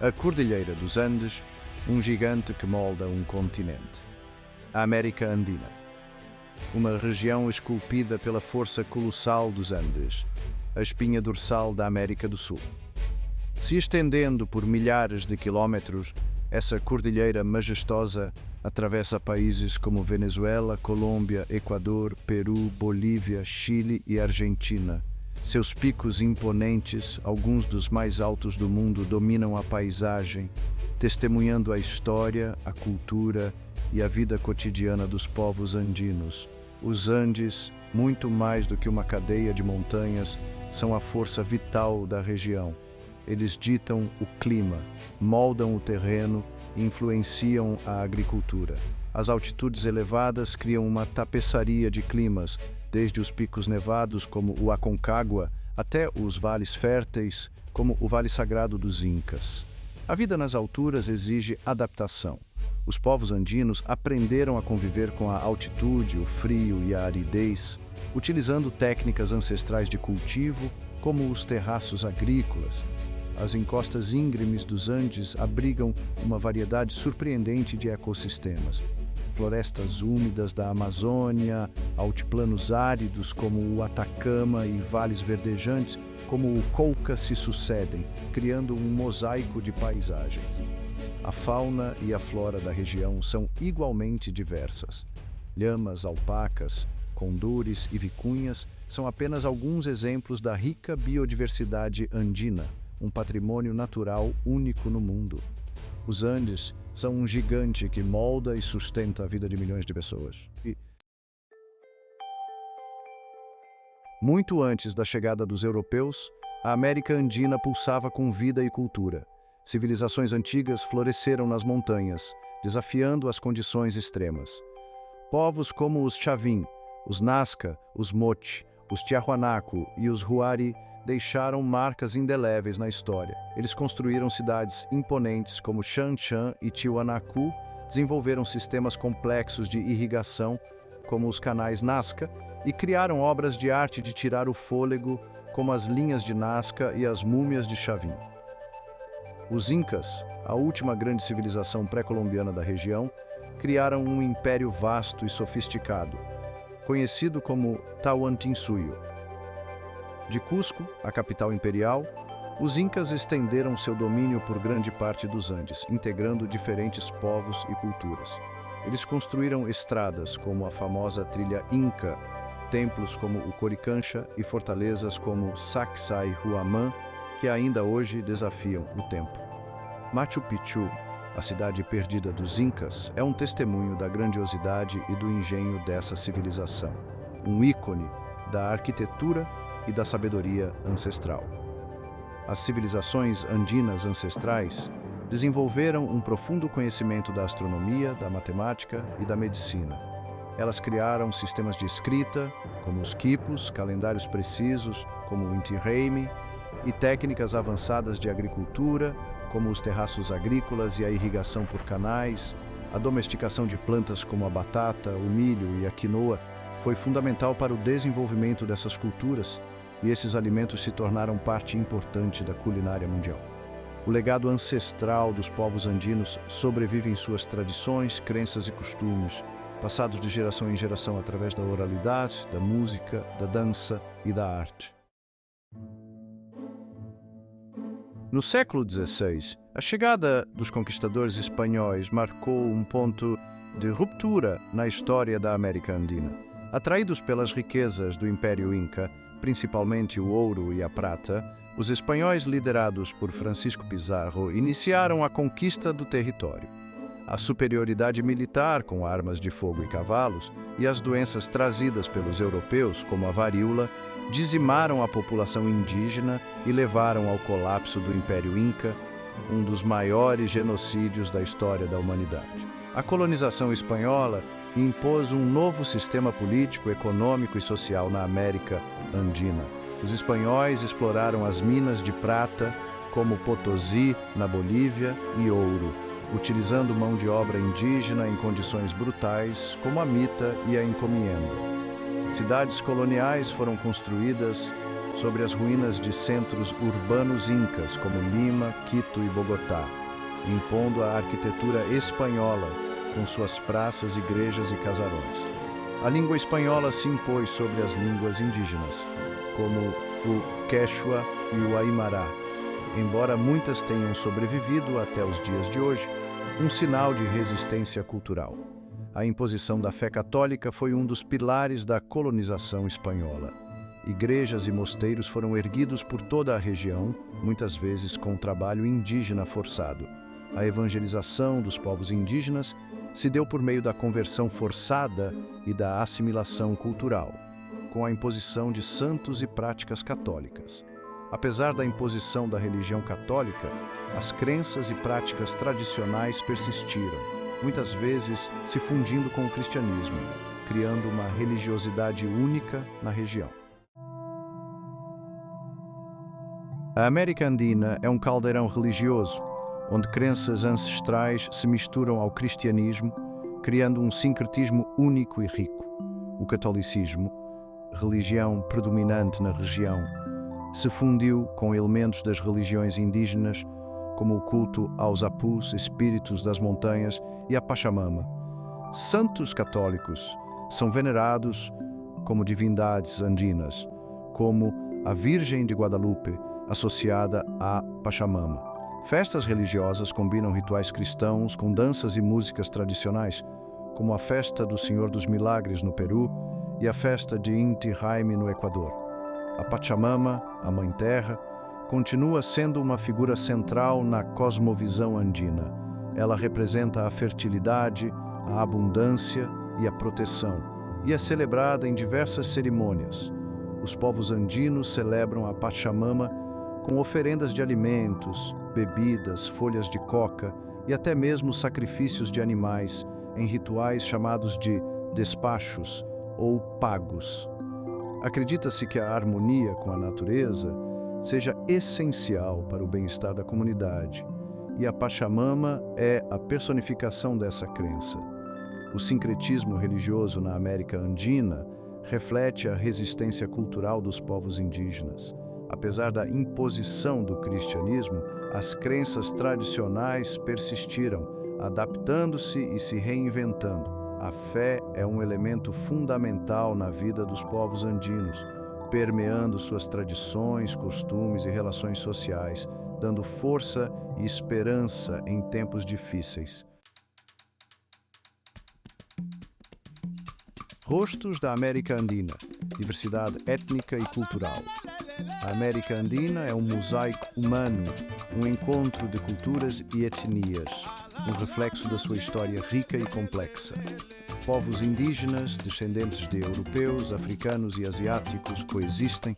A Cordilheira dos Andes, um gigante que molda um continente. A América Andina, uma região esculpida pela força colossal dos Andes, a espinha dorsal da América do Sul. Se estendendo por milhares de quilómetros, essa cordilheira majestosa atravessa países como Venezuela, Colômbia, Equador, Peru, Bolívia, Chile e Argentina. Seus picos imponentes, alguns dos mais altos do mundo, dominam a paisagem, testemunhando a história, a cultura e a vida cotidiana dos povos andinos. Os Andes, muito mais do que uma cadeia de montanhas, são a força vital da região. Eles ditam o clima, moldam o terreno e influenciam a agricultura. As altitudes elevadas criam uma tapeçaria de climas, desde os picos nevados, como o Aconcagua, até os vales férteis, como o Vale Sagrado dos Incas. A vida nas alturas exige adaptação. Os povos andinos aprenderam a conviver com a altitude, o frio e a aridez, utilizando técnicas ancestrais de cultivo, como os terraços agrícolas. As encostas íngremes dos Andes abrigam uma variedade surpreendente de ecossistemas. Florestas úmidas da Amazônia, altiplanos áridos como o Atacama e vales verdejantes como o Cauca se sucedem, criando um mosaico de paisagens. A fauna e a flora da região são igualmente diversas. Lhamas, alpacas, condores e vicunhas são apenas alguns exemplos da rica biodiversidade andina, um patrimônio natural único no mundo. Os Andes são um gigante que molda e sustenta a vida de milhões de pessoas. Muito antes da chegada dos europeus, a América Andina pulsava com vida e cultura. Civilizações antigas floresceram nas montanhas, desafiando as condições extremas. Povos como os Chavin, os Nazca, os Moche, os Tiahuanaco e os Huari deixaram marcas indeléveis na história. Eles construíram cidades imponentes como Xanxan e Tiwanaku, desenvolveram sistemas complexos de irrigação, como os canais Nazca, e criaram obras de arte de tirar o fôlego, como as linhas de Nazca e as múmias de Chavin. Os Incas, a última grande civilização pré-colombiana da região, criaram um império vasto e sofisticado, conhecido como Tahuantinsuyo. De Cusco, a capital imperial, os Incas estenderam seu domínio por grande parte dos Andes, integrando diferentes povos e culturas. Eles construíram estradas como a famosa trilha Inca, templos como o Coricancha e fortalezas como Sacsayhuamán, que ainda hoje desafiam o tempo. Machu Picchu, a cidade perdida dos Incas, é um testemunho da grandiosidade e do engenho dessa civilização, um ícone da arquitetura e da sabedoria ancestral. As civilizações andinas ancestrais desenvolveram um profundo conhecimento da astronomia, da matemática e da medicina. Elas criaram sistemas de escrita, como os quipos, calendários precisos, como o Inti Raymi, e técnicas avançadas de agricultura, como os terraços agrícolas e a irrigação por canais. A domesticação de plantas como a batata, o milho e a quinoa foi fundamental para o desenvolvimento dessas culturas, e esses alimentos se tornaram parte importante da culinária mundial. O legado ancestral dos povos andinos sobrevive em suas tradições, crenças e costumes, passados de geração em geração através da oralidade, da música, da dança e da arte. No século XVI, a chegada dos conquistadores espanhóis marcou um ponto de ruptura na história da América Andina. Atraídos pelas riquezas do Império Inca, principalmente o ouro e a prata, os espanhóis liderados por Francisco Pizarro iniciaram a conquista do território. A superioridade militar com armas de fogo e cavalos e as doenças trazidas pelos europeus, como a varíola, dizimaram a população indígena e levaram ao colapso do Império Inca, um dos maiores genocídios da história da humanidade. A colonização espanhola impôs um novo sistema político, econômico e social na América Andina. Os espanhóis exploraram as minas de prata, como Potosí, na Bolívia, e ouro, utilizando mão de obra indígena em condições brutais, como a mita e a encomienda. Cidades coloniais foram construídas sobre as ruínas de centros urbanos incas como Lima, Quito e Bogotá, impondo a arquitetura espanhola com suas praças, igrejas e casarões. A língua espanhola se impôs sobre as línguas indígenas, como o Quechua e o Aymara, embora muitas tenham sobrevivido até os dias de hoje, um sinal de resistência cultural. A imposição da fé católica foi um dos pilares da colonização espanhola. Igrejas e mosteiros foram erguidos por toda a região, muitas vezes com trabalho indígena forçado. A evangelização dos povos indígenas se deu por meio da conversão forçada e da assimilação cultural, com a imposição de santos e práticas católicas. Apesar da imposição da religião católica, as crenças e práticas tradicionais persistiram, muitas vezes se fundindo com o cristianismo, criando uma religiosidade única na região. A América Andina é um caldeirão religioso, onde crenças ancestrais se misturam ao cristianismo, criando um sincretismo único e rico. O catolicismo, religião predominante na região, se fundiu com elementos das religiões indígenas, como o culto aos apus, espíritos das montanhas, e a Pachamama. Santos católicos são venerados como divindades andinas, como a Virgem de Guadalupe, associada à Pachamama. Festas religiosas combinam rituais cristãos com danças e músicas tradicionais, como a Festa do Senhor dos Milagres no Peru e a Festa de Inti Raymi no Equador. A Pachamama, a Mãe Terra, continua sendo uma figura central na cosmovisão andina. Ela representa a fertilidade, a abundância e a proteção, e é celebrada em diversas cerimônias. Os povos andinos celebram a Pachamama com oferendas de alimentos, bebidas, folhas de coca e até mesmo sacrifícios de animais em rituais chamados de despachos ou pagos. Acredita-se que a harmonia com a natureza seja essencial para o bem-estar da comunidade, e a Pachamama é a personificação dessa crença. O sincretismo religioso na América Andina reflete a resistência cultural dos povos indígenas. Apesar da imposição do cristianismo, as crenças tradicionais persistiram, adaptando-se e se reinventando. A fé é um elemento fundamental na vida dos povos andinos, permeando suas tradições, costumes e relações sociais, dando força e esperança em tempos difíceis. Rostos da América Andina, diversidade étnica e cultural. A América Andina é um mosaico humano, um encontro de culturas e etnias, um reflexo da sua história rica e complexa. Povos indígenas, descendentes de europeus, africanos e asiáticos coexistem,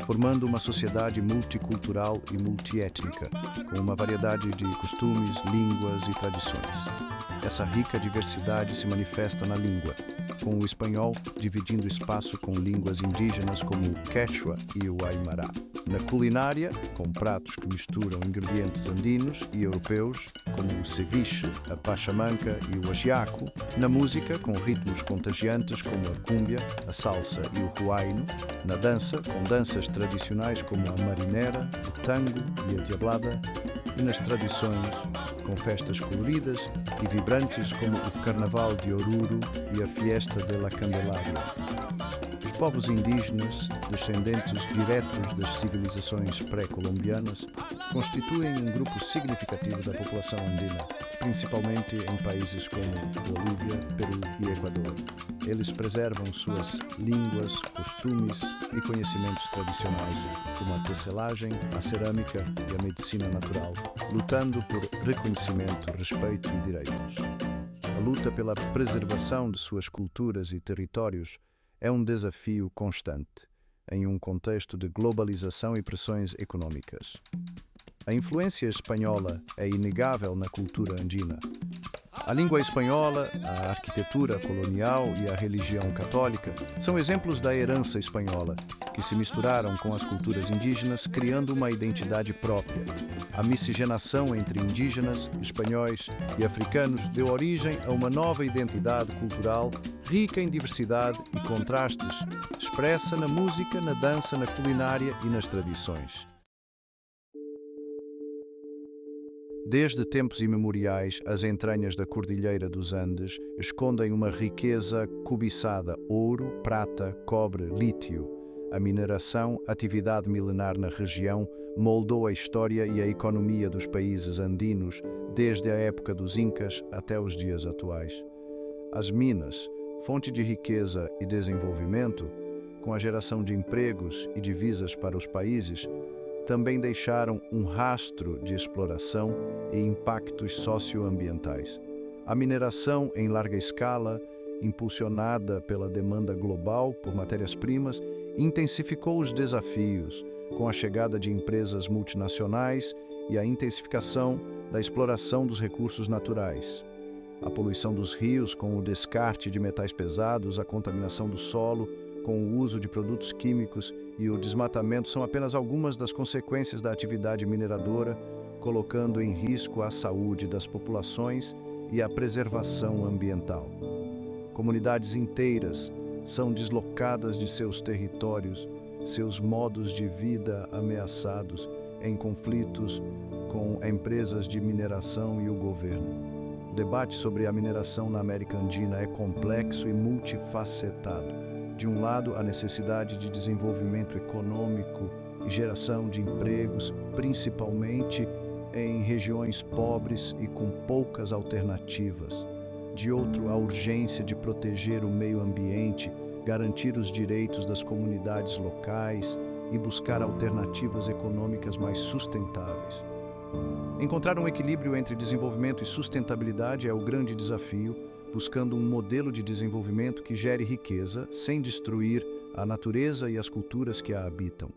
formando uma sociedade multicultural e multiétnica, com uma variedade de costumes, línguas e tradições. Essa rica diversidade se manifesta na língua, com o espanhol dividindo espaço com línguas indígenas como o Quechua e o Aymara. Na culinária, com pratos que misturam ingredientes andinos e europeus, como o ceviche, a pachamanca e o ajiaco. Na música, com ritmos contagiantes como a cúmbia, a salsa e o huayno. Na dança, com danças tradicionais como a marinera, o tango e a diablada. E nas tradições, com festas coloridas e vibrantes como o Carnaval de Oruro e a Fiesta de la Candelaria. Os povos indígenas, descendentes diretos das civilizações pré-colombianas, constituem um grupo significativo da população andina, principalmente em países como Bolívia, Peru e Equador. Eles preservam suas línguas, costumes e conhecimentos tradicionais, como a tecelagem, a cerâmica e a medicina natural, lutando por reconhecimento, respeito e direitos. A luta pela preservação de suas culturas e territórios é um desafio constante, em um contexto de globalização e pressões econômicas. A influência espanhola é inegável na cultura andina. A língua espanhola, a arquitetura colonial e a religião católica são exemplos da herança espanhola, que se misturaram com as culturas indígenas, criando uma identidade própria. A miscigenação entre indígenas, espanhóis e africanos deu origem a uma nova identidade cultural rica em diversidade e contrastes, expressa na música, na dança, na culinária e nas tradições. Desde tempos imemoriais, as entranhas da Cordilheira dos Andes escondem uma riqueza cobiçada: ouro, prata, cobre, lítio. A mineração, atividade milenar na região, moldou a história e a economia dos países andinos desde a época dos Incas até os dias atuais. As minas, fonte de riqueza e desenvolvimento, com a geração de empregos e divisas para os países, também deixaram um rastro de exploração e impactos socioambientais. A mineração em larga escala, impulsionada pela demanda global por matérias-primas, intensificou os desafios, com a chegada de empresas multinacionais e a intensificação da exploração dos recursos naturais. A poluição dos rios com o descarte de metais pesados, a contaminação do solo com o uso de produtos químicos e o desmatamento são apenas algumas das consequências da atividade mineradora, colocando em risco a saúde das populações e a preservação ambiental. Comunidades inteiras são deslocadas de seus territórios, seus modos de vida ameaçados em conflitos com empresas de mineração e o governo. O debate sobre a mineração na América Andina é complexo e multifacetado. De um lado, a necessidade de desenvolvimento econômico e geração de empregos, principalmente em regiões pobres e com poucas alternativas. De outro, a urgência de proteger o meio ambiente, garantir os direitos das comunidades locais e buscar alternativas econômicas mais sustentáveis. Encontrar um equilíbrio entre desenvolvimento e sustentabilidade é o grande desafio, buscando um modelo de desenvolvimento que gere riqueza, sem destruir a natureza e as culturas que a habitam.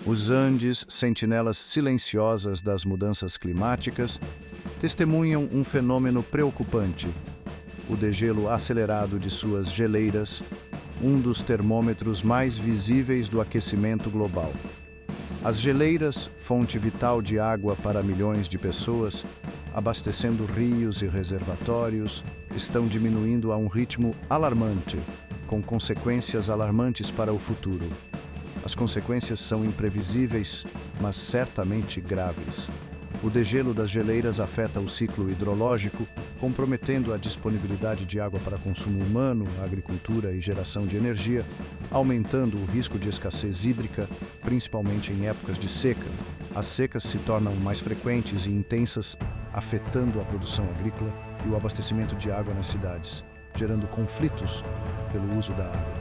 Os Andes, sentinelas silenciosas das mudanças climáticas, testemunham um fenômeno preocupante: o degelo acelerado de suas geleiras, um dos termômetros mais visíveis do aquecimento global. As geleiras, fonte vital de água para milhões de pessoas, abastecendo rios e reservatórios, estão diminuindo a um ritmo alarmante, com consequências alarmantes para o futuro. As consequências são imprevisíveis, mas certamente graves. O degelo das geleiras afeta o ciclo hidrológico, comprometendo a disponibilidade de água para consumo humano, agricultura e geração de energia, aumentando o risco de escassez hídrica, principalmente em épocas de seca. As secas se tornam mais frequentes e intensas, afetando a produção agrícola e o abastecimento de água nas cidades, gerando conflitos pelo uso da água.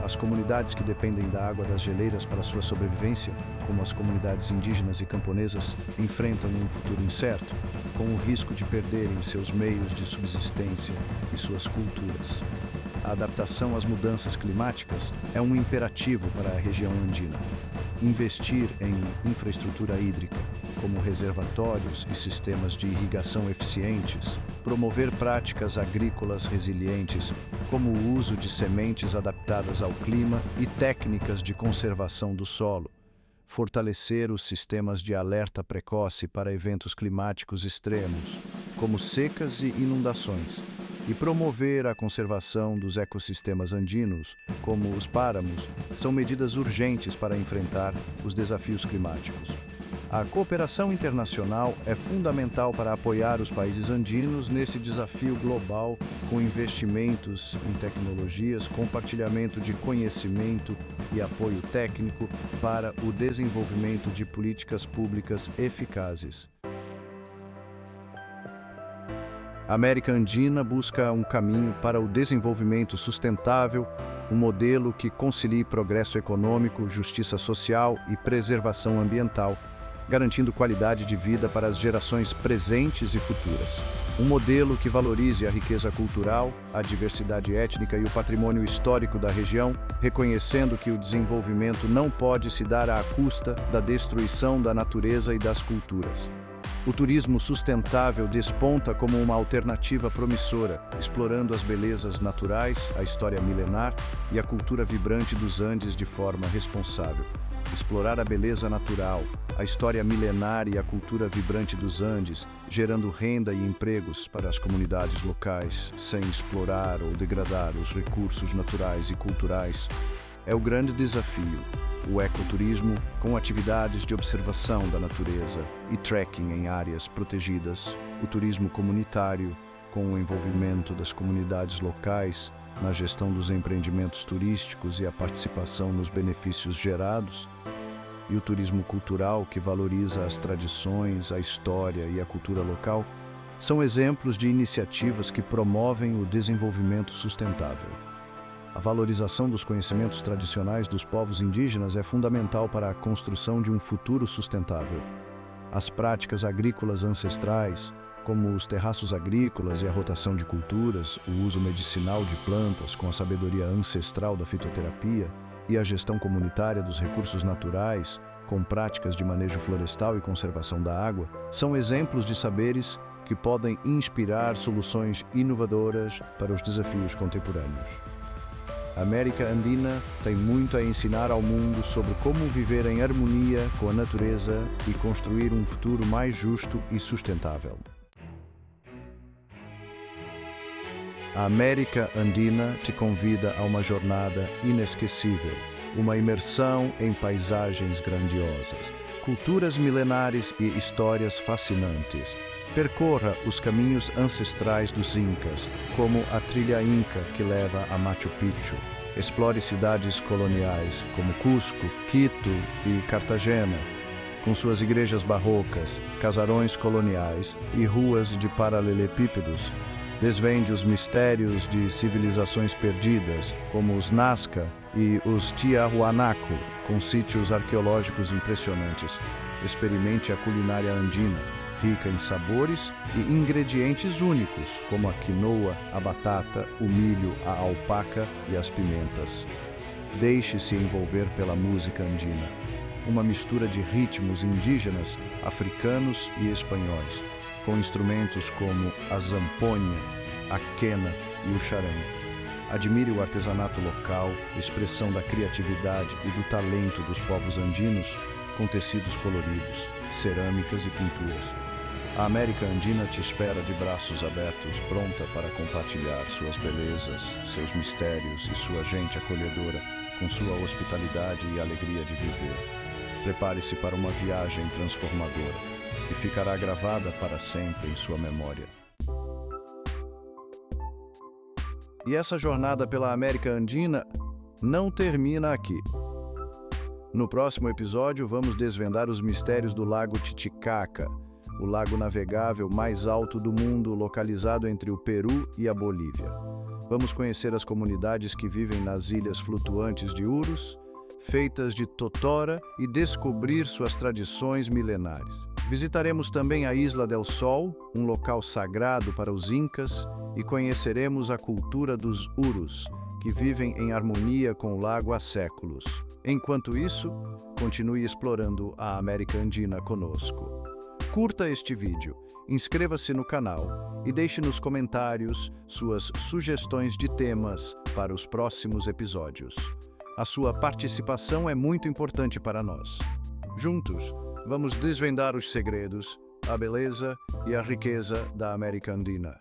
As comunidades que dependem da água das geleiras para sua sobrevivência, como as comunidades indígenas e camponesas, enfrentam um futuro incerto, com o risco de perderem seus meios de subsistência e suas culturas. A adaptação às mudanças climáticas é um imperativo para a região andina. Investir em infraestrutura hídrica, como reservatórios e sistemas de irrigação eficientes, promover práticas agrícolas resilientes, como o uso de sementes adaptadas ao clima e técnicas de conservação do solo, fortalecer os sistemas de alerta precoce para eventos climáticos extremos, como secas e inundações, e promover a conservação dos ecossistemas andinos, como os páramos, são medidas urgentes para enfrentar os desafios climáticos. A cooperação internacional é fundamental para apoiar os países andinos nesse desafio global, com investimentos em tecnologias, compartilhamento de conhecimento e apoio técnico para o desenvolvimento de políticas públicas eficazes. A América Andina busca um caminho para o desenvolvimento sustentável, um modelo que concilie progresso econômico, justiça social e preservação ambiental, garantindo qualidade de vida para as gerações presentes e futuras. Um modelo que valorize a riqueza cultural, a diversidade étnica e o patrimônio histórico da região, reconhecendo que o desenvolvimento não pode se dar à custa da destruição da natureza e das culturas. O turismo sustentável desponta como uma alternativa promissora, explorando as belezas naturais, a história milenar e a cultura vibrante dos Andes de forma responsável. Explorar a beleza natural, a história milenar e a cultura vibrante dos Andes, gerando renda e empregos para as comunidades locais, sem explorar ou degradar os recursos naturais e culturais, é o grande desafio. O ecoturismo, com atividades de observação da natureza e trekking em áreas protegidas, o turismo comunitário, com o envolvimento das comunidades locais na gestão dos empreendimentos turísticos e a participação nos benefícios gerados, e o turismo cultural, que valoriza as tradições, a história e a cultura local, são exemplos de iniciativas que promovem o desenvolvimento sustentável. A valorização dos conhecimentos tradicionais dos povos indígenas é fundamental para a construção de um futuro sustentável. As práticas agrícolas ancestrais, como os terraços agrícolas e a rotação de culturas, o uso medicinal de plantas com a sabedoria ancestral da fitoterapia e a gestão comunitária dos recursos naturais, com práticas de manejo florestal e conservação da água, são exemplos de saberes que podem inspirar soluções inovadoras para os desafios contemporâneos. A América Andina tem muito a ensinar ao mundo sobre como viver em harmonia com a natureza e construir um futuro mais justo e sustentável. A América Andina te convida a uma jornada inesquecível, uma imersão em paisagens grandiosas, culturas milenares e histórias fascinantes. Percorra os caminhos ancestrais dos Incas, como a trilha Inca que leva a Machu Picchu. Explore cidades coloniais como Cusco, Quito e Cartagena, com suas igrejas barrocas, casarões coloniais e ruas de paralelepípedos. Desvende os mistérios de civilizações perdidas, como os Nazca e os Tiahuanaco, com sítios arqueológicos impressionantes. Experimente a culinária andina, rica em sabores e ingredientes únicos, como a quinoa, a batata, o milho, a alpaca e as pimentas. Deixe-se envolver pela música andina, uma mistura de ritmos indígenas, africanos e espanhóis, com instrumentos como a zamponha, a quena e o charango. Admire o artesanato local, expressão da criatividade e do talento dos povos andinos, com tecidos coloridos, cerâmicas e pinturas. A América Andina te espera de braços abertos, pronta para compartilhar suas belezas, seus mistérios e sua gente acolhedora, com sua hospitalidade e alegria de viver. Prepare-se para uma viagem transformadora, que ficará gravada para sempre em sua memória. E essa jornada pela América Andina não termina aqui. No próximo episódio, vamos desvendar os mistérios do Lago Titicaca, o lago navegável mais alto do mundo, localizado entre o Peru e a Bolívia. Vamos conhecer as comunidades que vivem nas ilhas flutuantes de Urus, feitas de totora, e descobrir suas tradições milenares. Visitaremos também a Isla del Sol, um local sagrado para os Incas, e conheceremos a cultura dos Urus, que vivem em harmonia com o lago há séculos. Enquanto isso, continue explorando a América Andina conosco. Curta este vídeo, inscreva-se no canal e deixe nos comentários suas sugestões de temas para os próximos episódios. A sua participação é muito importante para nós. Juntos, vamos desvendar os segredos, a beleza e a riqueza da América Andina.